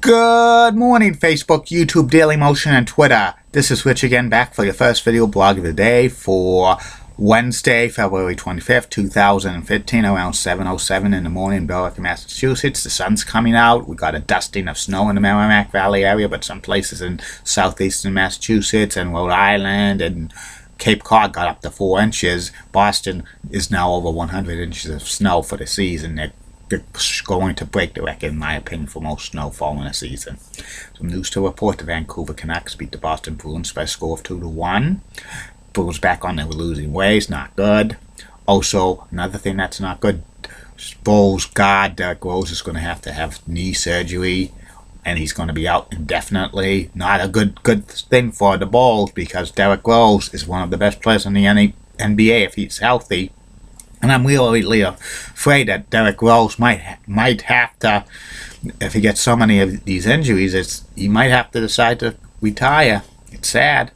Good morning, Facebook, YouTube, Daily Motion, and Twitter. This is Rich again, back for your first video blog of the day for Wednesday, February 25th, 2015, around 7:07 in the morning in Billerica, Massachusetts. The sun's coming out. We got a dusting of snow in the Merrimack Valley area, but some places in southeastern Massachusetts and Rhode Island and Cape Cod got up to 4 inches. Boston is now over 100 inches of snow for the season. They're going to break the record, in my opinion, for most snowfall in a season. Some news to report: the Vancouver Canucks beat the Boston Bruins by a score of 2-1. Bruins back on their losing ways, not good. Also, another thing that's not good: Bulls guard Derrick Rose is going to have knee surgery, and he's going to be out indefinitely. Not a good thing for the Bulls, because Derrick Rose is one of the best players in the NBA if he's healthy. And I'm really afraid that Derrick Rose might have to, if he gets so many of these injuries, he might have to decide to retire. It's sad.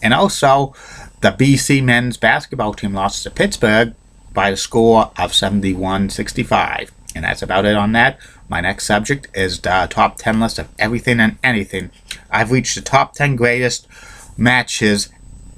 And also, the BC men's basketball team lost to Pittsburgh by the score of 71-65. And that's about it on that. My next subject is the top 10 list of everything and anything. I've reached the top 10 greatest matches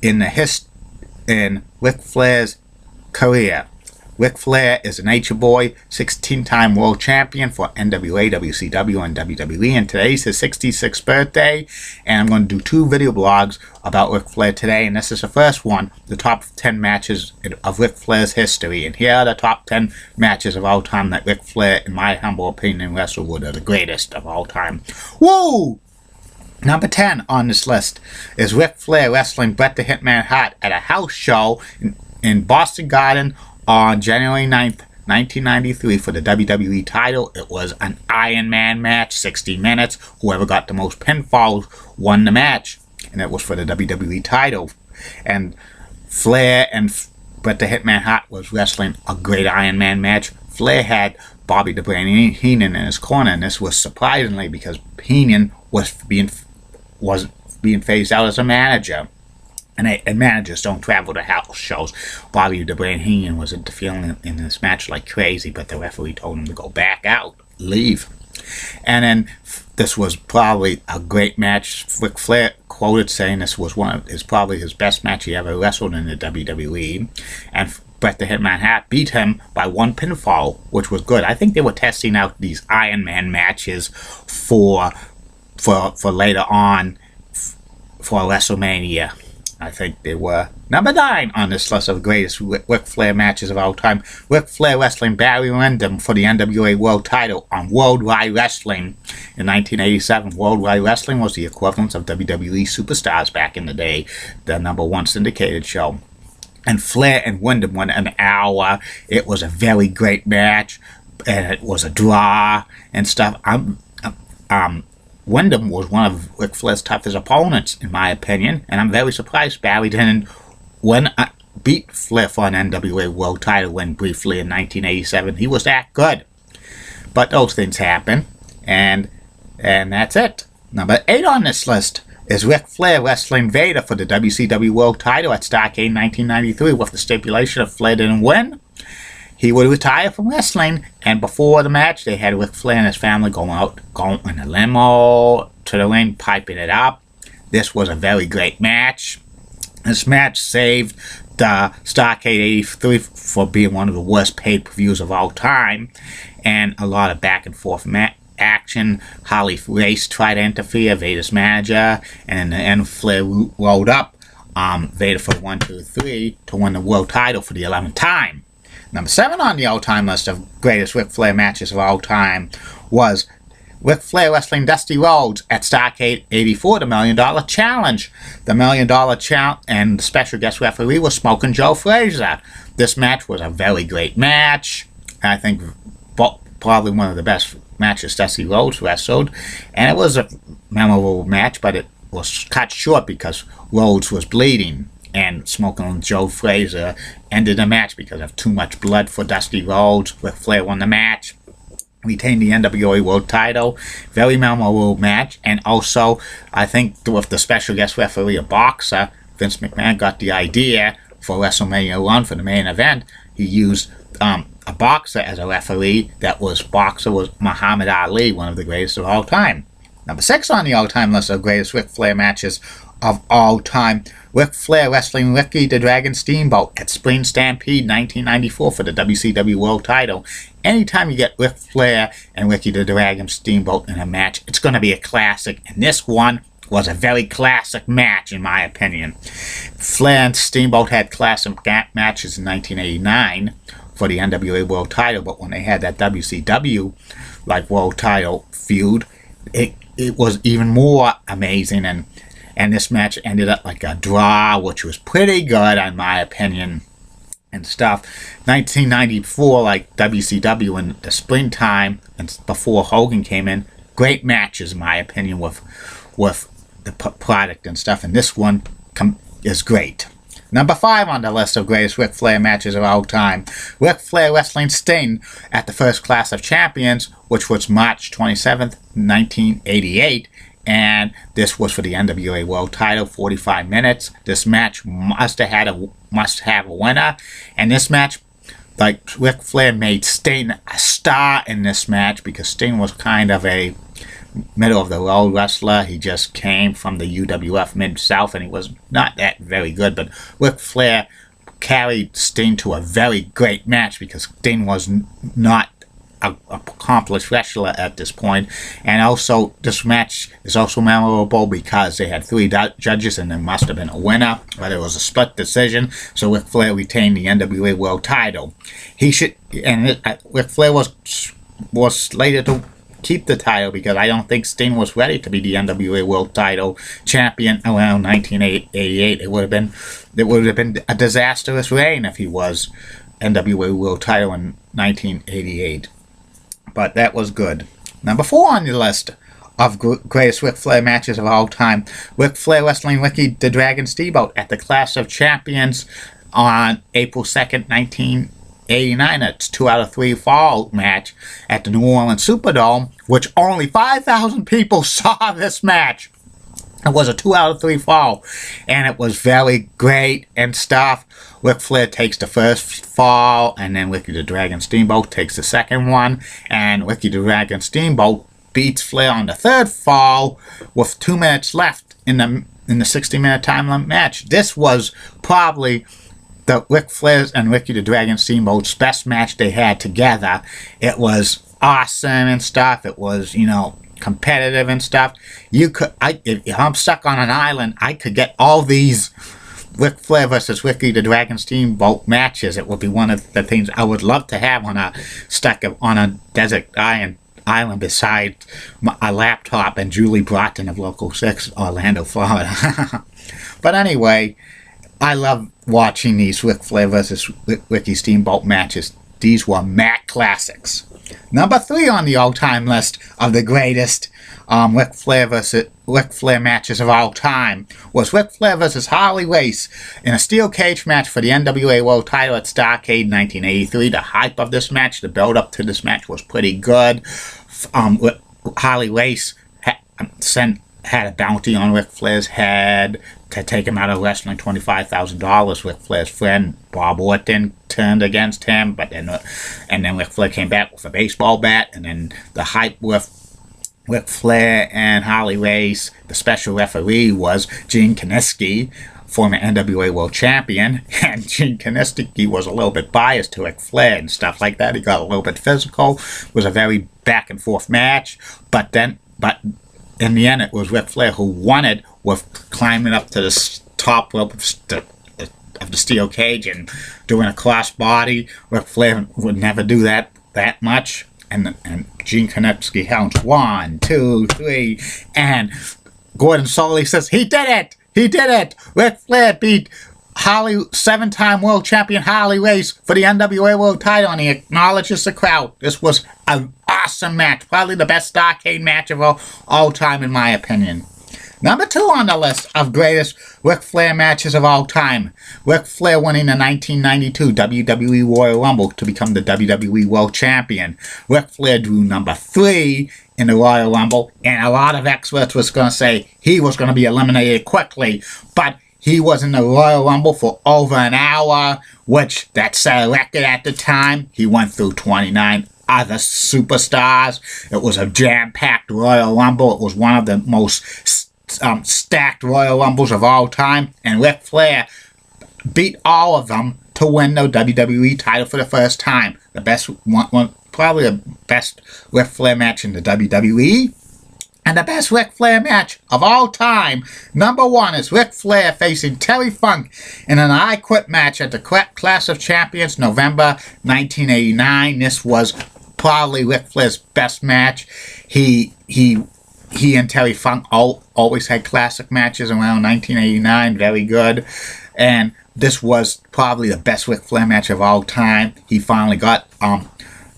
in Ric Flair's career. Ric Flair is a nature boy, 16-time world champion for NWA, WCW, and WWE, and today's his 66th birthday, and I'm going to do 2 video blogs about Ric Flair today, and this is the first one, the top 10 matches of Ric Flair's history, and here are the top 10 matches of all time that Ric Flair, in my humble opinion, wrestled with, are the greatest of all time. Woo! Number 10 on this list is Ric Flair wrestling Bret the Hitman Hart at a house show in Boston Garden on January 9th, 1993 for the WWE title. It was an Iron Man match, 60 minutes. Whoever got the most pinfalls won the match, and it was for the WWE title. And Flair and Bret the Hitman Hart was wrestling a great Iron Man match. Flair had Bobby the Brain Heenan in his corner, and this was surprisingly because Heenan was being phased out as a manager. And managers don't travel to house shows. Bobby the Brain Heenan was interfering in this match like crazy, but the referee told him to go back out, leave. And then this was probably a great match. Ric Flair quoted saying this was probably his best match he ever wrestled in the WWE. And Bret the Hitman Hart beat him by 1 pinfall, which was good. I think they were testing out these Iron Man matches for later on for WrestleMania. I think they were. Number 9 on this list of the greatest Ric Flair matches of all time. Ric Flair wrestling Barry Windham for the NWA World title on Worldwide Wrestling in 1987. Worldwide Wrestling was the equivalent of WWE Superstars back in the day, the #1 syndicated show. And Flair and Windham went an hour. It was a very great match, and it was a draw and stuff. Windham was one of Ric Flair's toughest opponents, in my opinion, and I'm very surprised Barry didn't beat Flair for an NWA World title win briefly in 1987. He was that good. But those things happen, and that's it. Number 8 on this list is Ric Flair wrestling Vader for the WCW World title at Starrcade 1993 with the stipulation if Flair didn't win, he would retire from wrestling. And before the match, they had Ric Flair and his family going in a limo to the ring, piping it up. This was a very great match. This match saved the Starrcade 83 for being one of the worst paid per-views of all time, and a lot of back and forth action. Harley Race tried to interfere, Vader's manager, and in the end, Flair rolled up Vader for 1, 2, 3 to win the world title for the 11th time. Number 7 on the all-time list of greatest Ric Flair matches of all time was Ric Flair wrestling Dusty Rhodes at Starrcade 84, the $1 Million Challenge. The $1 Million Challenge, and the special guest referee was Smokin' Joe Frazier. This match was a very great match. I think probably one of the best matches Dusty Rhodes wrestled. And it was a memorable match, but it was cut short because Rhodes was bleeding. And Smokin' Joe Frazier ended the match because of too much blood for Dusty Rhodes. Ric Flair won the match, retained the NWA World title. Very memorable match. And also, I think with the special guest referee, a boxer, Vince McMahon got the idea for WrestleMania 1 for the main event. He used a boxer as a referee. Boxer was Muhammad Ali, one of the greatest of all time. Number 6 on the all-time list of greatest Ric Flair matches of all time, Ric Flair wrestling Ricky the Dragon Steamboat at Spring Stampede 1994 for the WCW World Title. Anytime you get Ric Flair and Ricky the Dragon Steamboat in a match, it's going to be a classic, and this one was a very classic match in my opinion. Flair and Steamboat had classic matches in 1989 for the NWA World Title, but when they had that WCW World Title feud, it was even more amazing, and this match ended up like a draw, which was pretty good in my opinion and stuff. 1994, like WCW in the springtime and before Hogan came in, great matches in my opinion with the product and stuff, and this one is great. Number 5 on the list of greatest Ric Flair matches of all time, Ric Flair wrestling Sting at the first Clash of Champions, which was March 27th, 1988, and this was for the NWA World Title, 45 minutes. This match must have a winner, and this match, like, Ric Flair made Sting a star in this match because Sting was kind of a middle-of-the-road wrestler. He just came from the UWF Mid-South, and he was not that very good, but Ric Flair carried Sting to a very great match because Sting was not an accomplished wrestler at this point. And also, this match is also memorable because they had 3 judges and there must have been a winner, but it was a split decision, so Ric Flair retained the NWA World Title. Ric Flair was slated to keep the title because I don't think Sting was ready to be the NWA World Title champion around 1988. It would have been a disastrous reign if he was NWA World Title in 1988. But that was good. Number 4 on the list of greatest Ric Flair matches of all time, Ric Flair wrestling Ricky the Dragon Steamboat at the Clash of Champions on April 2nd, 1989. It's 2 out of 3 fall match at the New Orleans Superdome, which only 5,000 people saw this match. It was a 2 out of 3 fall, and it was very great and stuff. Ric Flair takes the first fall, and then Ricky the Dragon Steamboat takes the second one, and Ricky the Dragon Steamboat beats Flair on the third fall with 2 minutes left in the 60-minute time limit match. This was probably the Ric Flair's and Ricky the Dragon Steamboat's best match they had together. It was awesome and stuff. It was, competitive and stuff. If I'm stuck on an island, I could get all these Ric Flair versus Ricky the Dragon Steamboat matches. It would be one of the things I would love to have stuck on a desert island beside a laptop and Julie Broughton of Local 6, Orlando, Florida. But anyway, I love watching these Ric Flair versus Ricky Steamboat matches. These were Mac classics. Number 3 on the all-time list of the greatest Ric Flair matches of all time was Ric Flair versus Harley Race in a steel cage match for the NWA World Title at Starrcade 1983. The hype of this match, the build-up to this match was pretty good. Harley Race had a bounty on Ric Flair's head to take him out of wrestling, $25,000. Ric Flair's friend Bob Orton turned against him, and then Ric Flair came back with a baseball bat, and then the hype with Ric Flair and Harley Race. The special referee was Gene Kiniski, former NWA World Champion, and Gene Kiniski was a little bit biased to Ric Flair and stuff like that. He got a little bit physical. It was a very back and forth match, but in the end, it was Ric Flair who won it with climbing up to the top rope of the steel cage and doing a crossbody. Ric Flair would never do that much. And Gene Kiniski counts 1, 2, 3, and Gordon Solie says, "He did it! He did it! Ric Flair beat 7-time world champion Harley Race for the NWA World Title," and he acknowledges the crowd. This was an awesome match, probably the best Starrcade match of all time in my opinion. Number 2 on the list of greatest Ric Flair matches of all time, Ric Flair winning the 1992 WWE Royal Rumble to become the WWE World Champion. Ric Flair drew number 3 in the Royal Rumble, and a lot of experts was going to say he was going to be eliminated quickly, but he was in the Royal Rumble for over an hour, which that set a record at the time. He went through 29 other superstars. It was a jam-packed Royal Rumble. It was one of the most stacked Royal Rumbles of all time, and Ric Flair beat all of them to win the WWE title for the first time. The best one, probably the best Ric Flair match in the WWE. And the best Ric Flair match of all time, number one, is Ric Flair facing Terry Funk in an I Quit match at the Clash of Champions, November 1989. This was probably Ric Flair's best match. He and Terry Funk always had classic matches around 1989, very good. And this was probably the best Ric Flair match of all time. He finally got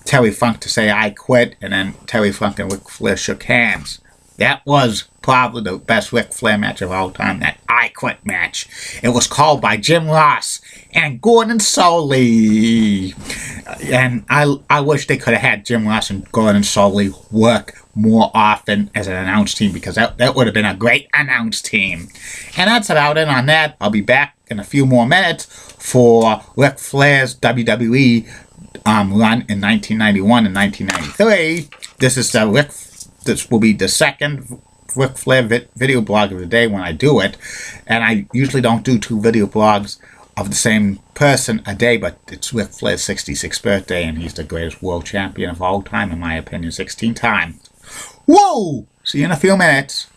Terry Funk to say I quit, and then Terry Funk and Ric Flair shook hands. That was probably the best Ric Flair match of all time, that I Quit match. It was called by Jim Ross and Gordon Solie. And I wish they could have had Jim Ross and Gordon Solie work more often as an announce team, because that would have been a great announce team. And that's about it on that. I'll be back in a few more minutes for Ric Flair's WWE run in 1991 and 1993. This will be the second Ric Flair video blog of the day when I do it. And I usually don't do 2 video blogs of the same person a day, but it's Ric Flair's 66th birthday, and he's the greatest world champion of all time, in my opinion, 16 times. Whoa! See you in a few minutes.